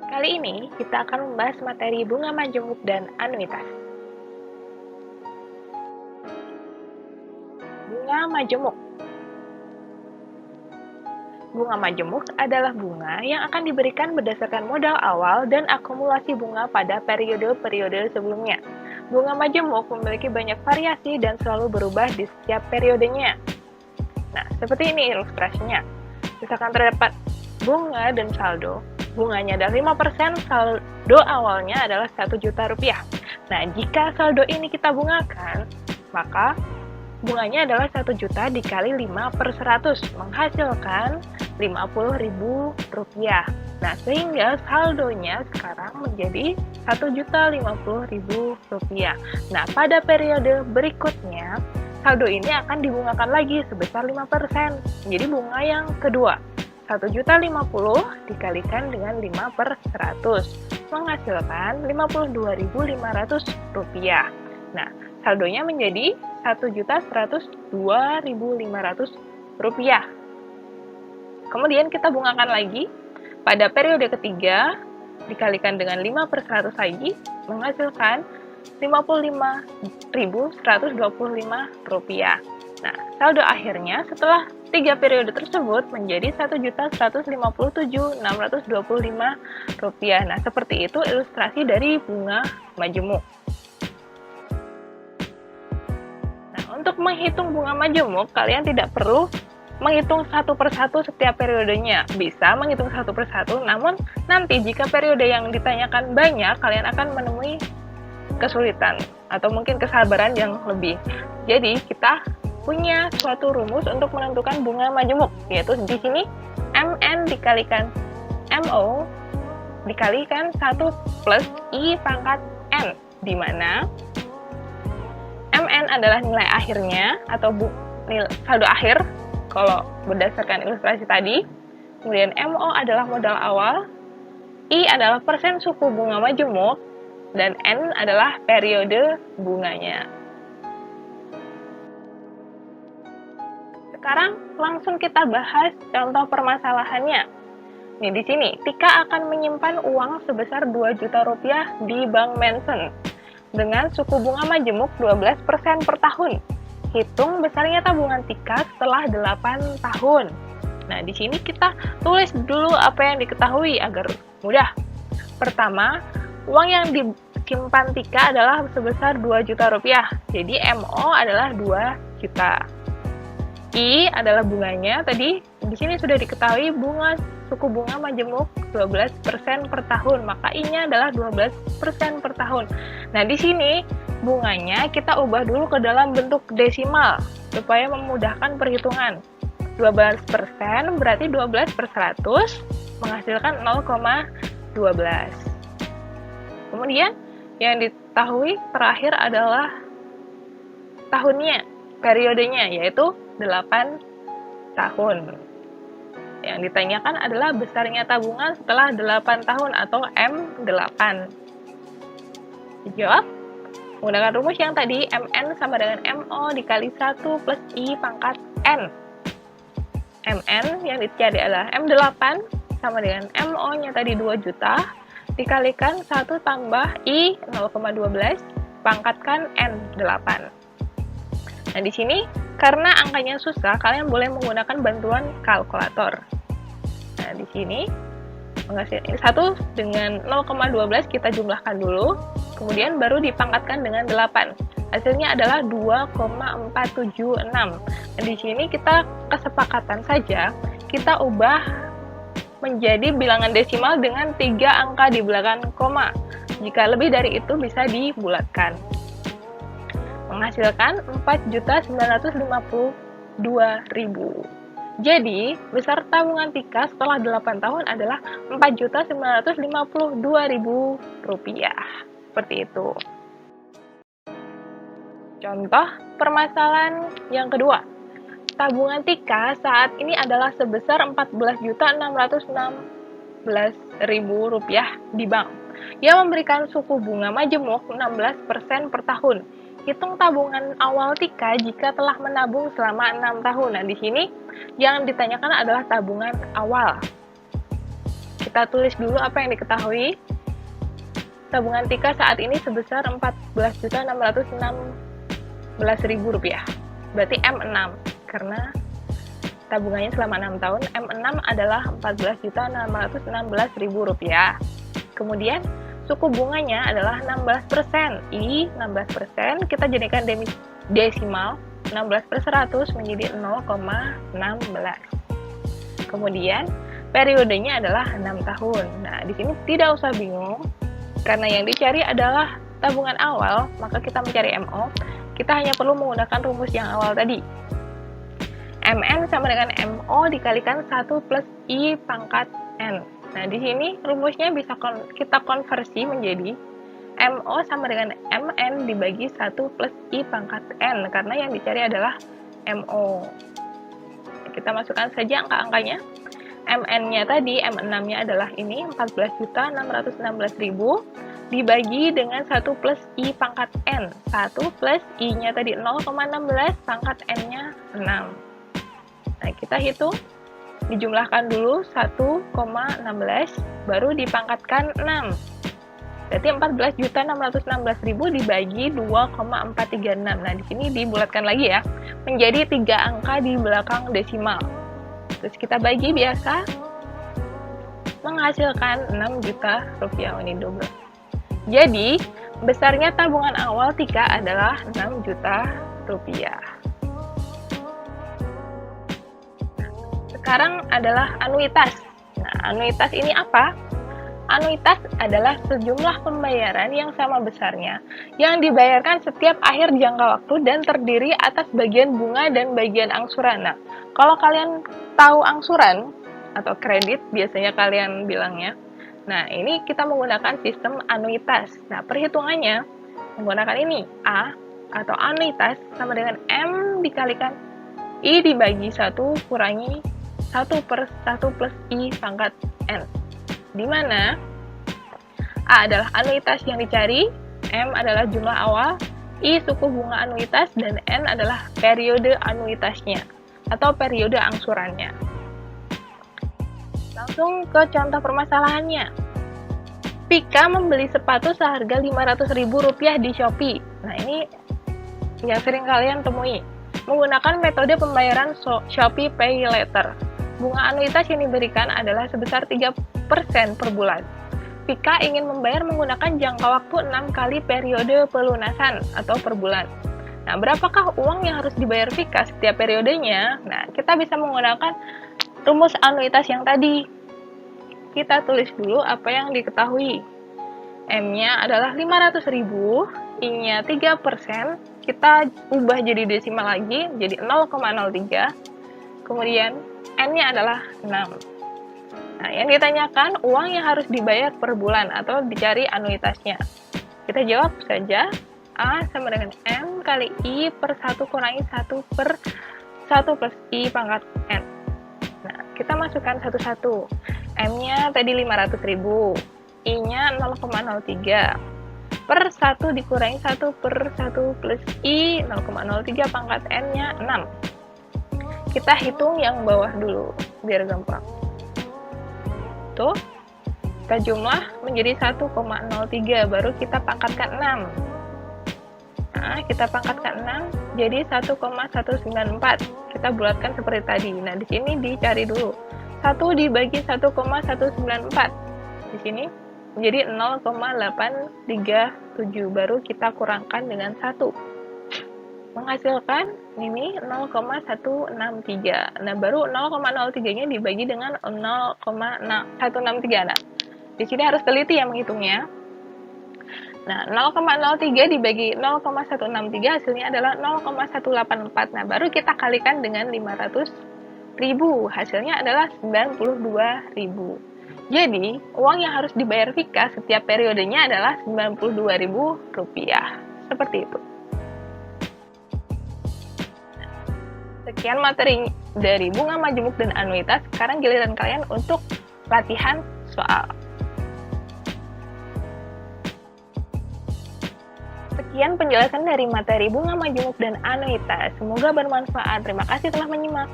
Kali ini kita akan membahas materi bunga majemuk dan anuitas. Bunga majemuk. Bunga majemuk adalah bunga yang akan diberikan berdasarkan modal awal dan akumulasi bunga pada periode-periode sebelumnya. Bunga majemuk memiliki banyak variasi dan selalu berubah di setiap periodenya. Nah, seperti ini ilustrasinya. Misalkan terdapat bunga dan saldo. Bunganya adalah 5%, saldo awalnya adalah 1 juta rupiah. Nah, jika saldo ini kita bungakan, maka bunganya adalah 1 juta dikali 5/100, menghasilkan 50.000 rupiah. Nah, sehingga saldonya sekarang menjadi 1.050.000 rupiah. Nah, pada periode berikutnya, saldo ini akan dibungakan lagi sebesar 5%. Jadi bunga yang kedua, 1.050.000 dikalikan dengan 5/100, menghasilkan 52.500 rupiah. Nah, saldonya menjadi 1.102.500 rupiah. Kemudian kita bungakan lagi pada periode ketiga, dikalikan dengan 5/100 lagi, menghasilkan 55.125 rupiah. Nah, saldo akhirnya setelah 3 periode tersebut menjadi 1.157.625 rupiah. Nah, seperti itu ilustrasi dari bunga majemuk. Nah, untuk menghitung bunga majemuk, kalian tidak perlu menghitung satu persatu setiap periodenya. Bisa menghitung satu persatu, namun nanti jika periode yang ditanyakan banyak, kalian akan menemui kesulitan atau mungkin kesabaran yang lebih. Jadi, kita punya suatu rumus untuk menentukan bunga majemuk, yaitu di sini MN dikalikan MO dikalikan 1 plus I pangkat N, di mana MN adalah nilai akhirnya atau saldo akhir kalau berdasarkan ilustrasi tadi, kemudian MO adalah modal awal, I adalah persen suku bunga majemuk, dan N adalah periode bunganya. Sekarang langsung kita bahas contoh permasalahannya. Nih di sini, Tika akan menyimpan uang sebesar 2 juta rupiah di Bank Mansion dengan suku bunga majemuk 12% per tahun. Hitung besarnya tabungan Tika setelah 8 tahun. Nah, di sini kita tulis dulu apa yang diketahui agar mudah. Pertama, uang yang disimpan Tika adalah sebesar 2 juta rupiah. Jadi MO adalah 2 juta. I adalah bunganya, tadi di sini sudah diketahui suku bunga majemuk 12% per tahun, maka I-nya adalah 12% per tahun. Nah, di sini bunganya kita ubah dulu ke dalam bentuk desimal supaya memudahkan perhitungan. 12% berarti 12/100 menghasilkan 0,12. Kemudian yang diketahui terakhir adalah tahunnya, periodenya, yaitu 8 tahun. Yang ditanyakan adalah besarnya tabungan setelah 8 tahun atau M8. Dijawab menggunakan rumus yang tadi, MN sama dengan MO dikali 1 plus I pangkat N. MN yang dicari adalah M8 sama dengan MO-nya tadi 2 juta dikalikan 1 tambah I 0,12 pangkatkan N8. Nah, di sini karena angkanya susah, kalian boleh menggunakan bantuan kalkulator. Nah, di sini menghasilkan 1 dengan 0,12 kita jumlahkan dulu, kemudian baru dipangkatkan dengan 8. Hasilnya adalah 2,476. Nah, di sini kita kesepakatan saja, kita ubah menjadi bilangan desimal dengan 3 angka di belakang koma. Jika lebih dari itu bisa dibulatkan. Menghasilkan 4.952.000. Jadi, besar tabungan Tika setelah 8 tahun adalah 4.952.000 rupiah. Seperti itu. Contoh permasalahan yang kedua. Tabungan Tika saat ini adalah sebesar 14.616.000 rupiah di bank, yang memberikan suku bunga majemuk 16% per tahun. Hitung tabungan awal Tika jika telah menabung selama 6 tahun. Nah, di sini yang ditanyakan adalah tabungan awal. Kita tulis dulu apa yang diketahui. Tabungan Tika saat ini sebesar Rp14.616.000. Berarti M6, karena tabungannya selama 6 tahun, M6 adalah Rp14.616.000. Kemudian, suku bunganya adalah 16%. I, 16%, kita jadikan desimal, 16/100 menjadi 0,16. Kemudian, periodenya adalah 6 tahun. Nah, di sini tidak usah bingung, karena yang dicari adalah tabungan awal, maka kita mencari MO. Kita hanya perlu menggunakan rumus yang awal tadi. MN sama dengan MO dikalikan 1 plus I pangkat N. Nah, di sini rumusnya bisa kita konversi menjadi MO sama dengan MN dibagi 1 plus I pangkat N, karena yang dicari adalah MO. Kita masukkan saja angka-angkanya. MN-nya tadi, M6-nya adalah ini, 14.616.000 dibagi dengan 1 plus I pangkat N. 1 plus I-nya tadi 0,16, pangkat N-nya 6. Nah, kita hitung, dijumlahkan dulu 1,16, baru dipangkatkan 6. Berarti 14.616.000 dibagi 2,436. Nah, di sini dibulatkan lagi ya, menjadi 3 angka di belakang desimal. Terus kita bagi biasa, menghasilkan 6 juta rupiah. Ini double. Jadi, besarnya tabungan awal Tika adalah 6 juta rupiah. Sekarang adalah anuitas. Nah, anuitas ini apa? Anuitas adalah sejumlah pembayaran yang sama besarnya yang dibayarkan setiap akhir jangka waktu dan terdiri atas bagian bunga dan bagian angsuran. Nah, kalau kalian tahu angsuran atau kredit, biasanya kalian bilangnya. Nah, ini kita menggunakan sistem anuitas. Nah, perhitungannya menggunakan ini. A atau anuitas sama dengan M dikalikan I dibagi 1 kurangi 1/1 plus I pangkat N. Di mana A adalah anuitas yang dicari, M adalah jumlah awal, I suku bunga anuitas, dan N adalah periode anuitasnya atau periode angsurannya. Langsung ke contoh permasalahannya. Pika membeli sepatu seharga Rp500.000 di Shopee. Nah, ini yang sering kalian temui. Menggunakan metode pembayaran Shopee Pay Later. Bunga anuitas yang diberikan adalah sebesar 3% per bulan. Pika ingin membayar menggunakan jangka waktu 6 kali periode pelunasan atau per bulan. Nah, berapakah uang yang harus dibayar Pika setiap periodenya? Nah, kita bisa menggunakan rumus anuitas yang tadi. Kita tulis dulu apa yang diketahui. M-nya adalah 500.000, I-nya 3%, kita ubah jadi desimal lagi, jadi 0,03, kemudian N-nya adalah 6. Nah, yang ditanyakan uang yang harus dibayar per bulan atau dicari anuitasnya. Kita jawab saja, A sama dengan M kali I per 1 kurangi 1 per 1 plus I pangkat N. Nah, kita masukkan satu-satu. M-nya tadi 500.000, I-nya 0,03. Per 1 dikurangi 1 per 1 plus I, 0,03 pangkat N-nya 6. Kita hitung yang bawah dulu, biar gampang. Tuh, kita jumlah menjadi 1,03, baru kita pangkatkan 6. Nah, kita pangkatkan 6, jadi 1,194. Kita bulatkan seperti tadi. Nah, di sini dicari dulu. 1 dibagi 1,194. Di sini menjadi 0,837, baru kita kurangkan dengan 1. Menghasilkan ini 0,163. Nah, baru 0,03-nya dibagi dengan 0,163. Nah, di sini harus teliti ya menghitungnya. Nah, 0,03 dibagi 0,163 hasilnya adalah 0,184. Nah, baru kita kalikan dengan 500.000. Hasilnya adalah 92.000. Jadi, uang yang harus dibayar Vika setiap periodenya adalah Rp92.000. Seperti itu. Sekian materi dari bunga majemuk dan anuitas. Sekarang giliran kalian untuk latihan soal. Sekian penjelasan dari materi bunga majemuk dan anuitas. Semoga bermanfaat. Terima kasih telah menyimak.